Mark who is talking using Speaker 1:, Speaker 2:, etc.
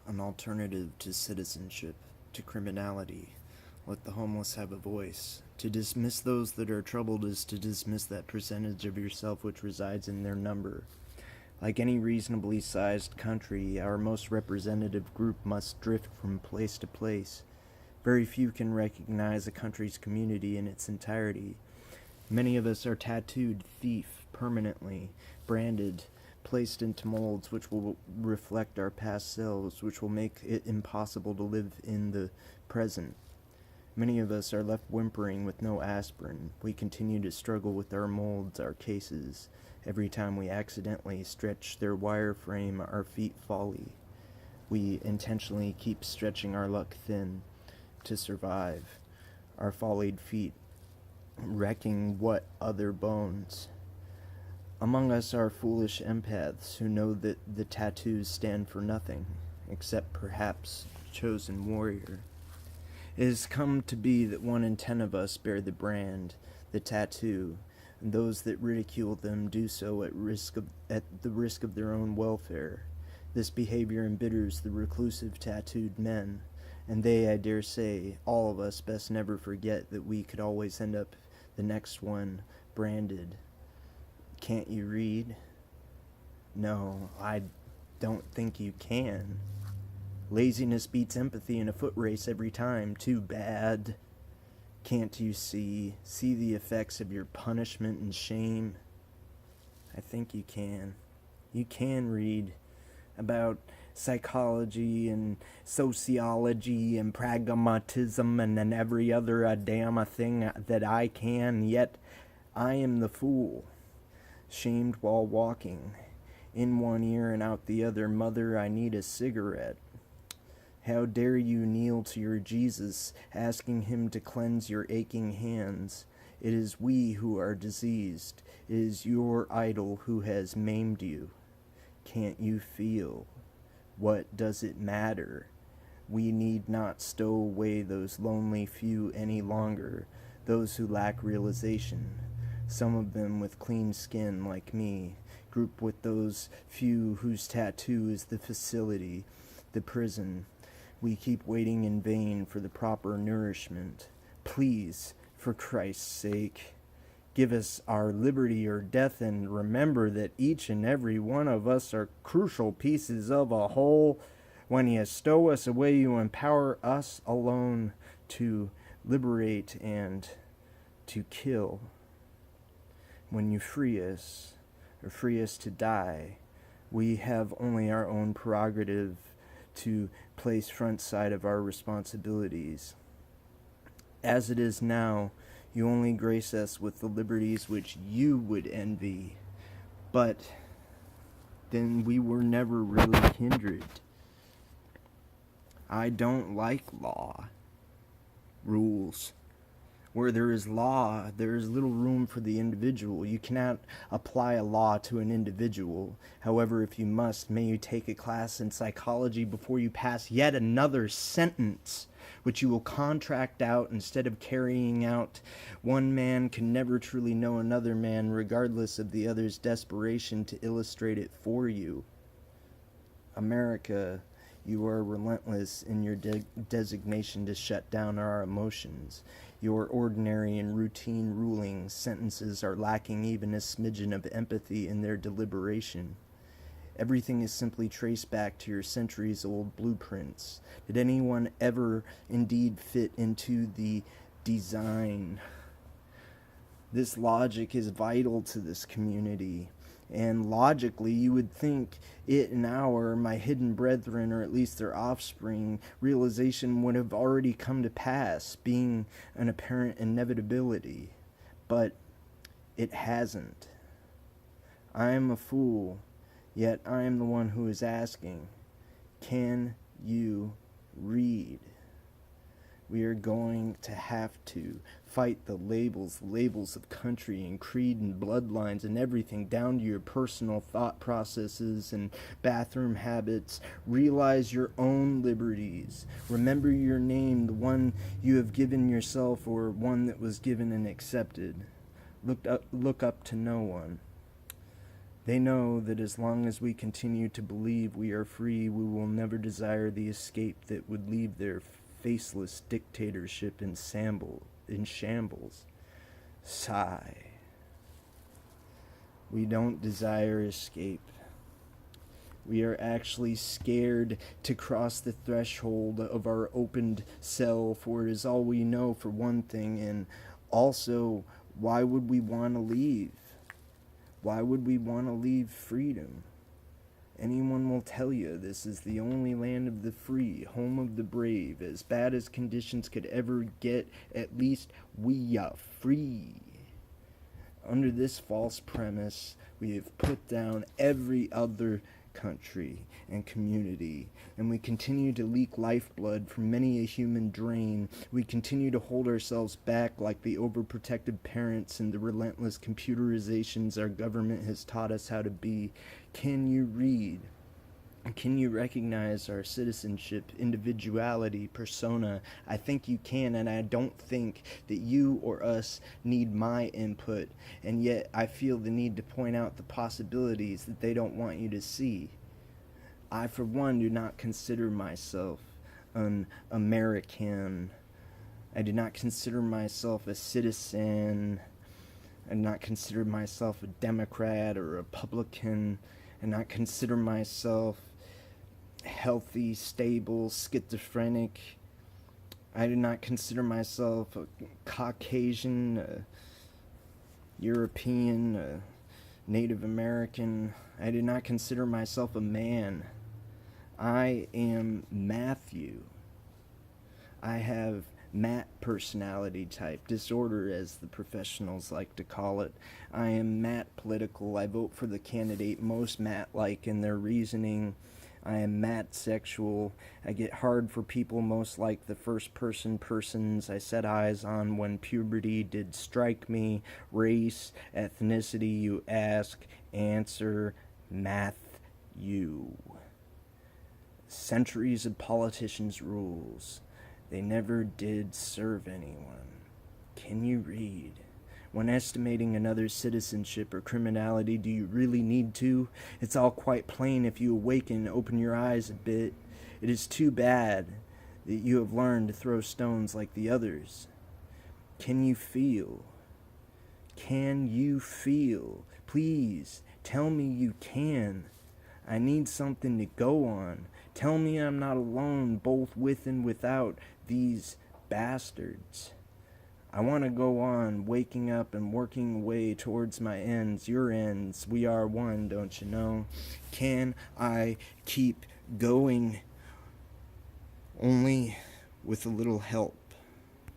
Speaker 1: an alternative to citizenship, to criminality. Let the homeless have a voice. To dismiss those that are troubled is to dismiss that percentage of yourself which resides in their number. Like any reasonably sized country, our most representative group must drift from place to place. Very few can recognize a country's community in its entirety. Many of us are tattooed thief permanently, branded, placed into molds which will reflect our past selves, which will make it impossible to live in the present. Many of us are left whimpering with no aspirin. We continue to struggle with our molds, our cases. Every time we accidentally stretch their wire frame, our feet folly. We intentionally keep stretching our luck thin to survive. Our follied feet wrecking what other bones? Among us are foolish empaths who know that the tattoos stand for nothing, except perhaps chosen warrior. It has come to be that 1 in 10 of us bear the brand, the tattoo, and those that ridicule them do so at the risk of their own welfare. This behavior embitters the reclusive tattooed men, and they, I dare say, all of us best never forget that we could always end up the next one branded. Can't you read? No, I don't think you can. Laziness beats empathy in a foot race every time. Too bad. Can't you see the effects of your punishment and shame? I think you can. You can read about psychology and sociology and pragmatism and every other damn thing that I can, yet I am the fool, shamed while walking, in one ear and out the other. Mother, I need a cigarette. How dare you kneel to your Jesus, asking him to cleanse your aching hands? It is we who are diseased. It is your idol who has maimed you. Can't you feel? What does it matter? We need not stow away those lonely few any longer, those who lack realization. Some of them with clean skin like me, group with those few whose tattoo is the facility, the prison. We keep waiting in vain for the proper nourishment. Please, for Christ's sake, give us our liberty or death, and remember that each and every one of us are crucial pieces of a whole. When you stow us away, you empower us alone to liberate and to kill. When you free us, or free us to die, we have only our own prerogative to place front side of our responsibilities. As it is now, you only grace us with the liberties which you would envy, but then we were never really kindred. I don't like law, rules. Where there is law, there is little room for the individual. You cannot apply a law to an individual. However, if you must, may you take a class in psychology before you pass yet another sentence, which you will contract out instead of carrying out. One man can never truly know another man, regardless of the other's desperation to illustrate it for you. America, you are relentless in your designation to shut down our emotions. Your ordinary and routine ruling sentences are lacking even a smidgen of empathy in their deliberation. Everything is simply traced back to your centuries-old blueprints. Did anyone ever indeed fit into the design? This logic is vital to this community. And logically, you would think it and my hidden brethren, or at least their offspring, realization would have already come to pass, being an apparent inevitability. But it hasn't. I am a fool, yet I am the one who is asking, can you read? We are going to have to fight the labels of country and creed and bloodlines and everything down to your personal thought processes and bathroom habits. Realize your own liberties. Remember your name, the one you have given yourself or one that was given and accepted. Look up to no one. They know that as long as we continue to believe we are free, we will never desire the escape that would leave their faceless dictatorship in shambles. Sigh. We don't desire escape. We are actually scared to cross the threshold of our opened cell, for it is all we know, for one thing, and also, why would we want to leave? Why would we want to leave freedom? Anyone will tell you this is the only land of the free, home of the brave. As bad as conditions could ever get, at least we are free. Under this false premise, we have put down every other country and community, and we continue to leak lifeblood from many a human drain. We continue to hold ourselves back like the overprotective parents and the relentless computerizations our government has taught us how to be. Can you read? Can you recognize our citizenship, individuality, persona? I think you can, and I don't think that you or us need my input, and yet I feel the need to point out the possibilities that they don't want you to see. I, for one, do not consider myself an American. I do not consider myself a citizen. I do not consider myself a Democrat or a Republican. I do not consider myself healthy, stable, schizophrenic. I do not consider myself a Caucasian, a European, a Native American. I do not consider myself a man. I am Matthew. I have Matt personality type disorder, as the professionals like to call it. I am Matt political. I vote for the candidate most Matt-like in their reasoning. I am Matt sexual. I get hard for people most like the first person persons I set eyes on when puberty did strike me. Race, ethnicity, you ask, answer, math, you. Centuries of politicians' rules. They never did serve anyone. Can you read? When estimating another's citizenship or criminality, do you really need to? It's all quite plain if you awaken and open your eyes a bit. It is too bad that you have learned to throw stones like the others. Can you feel? Can you feel? Please, tell me you can. I need something to go on. Tell me I'm not alone, both with and without these bastards. I want to go on, waking up and working away towards my ends, your ends. We are one, don't you know? Can I keep going? Only with a little help.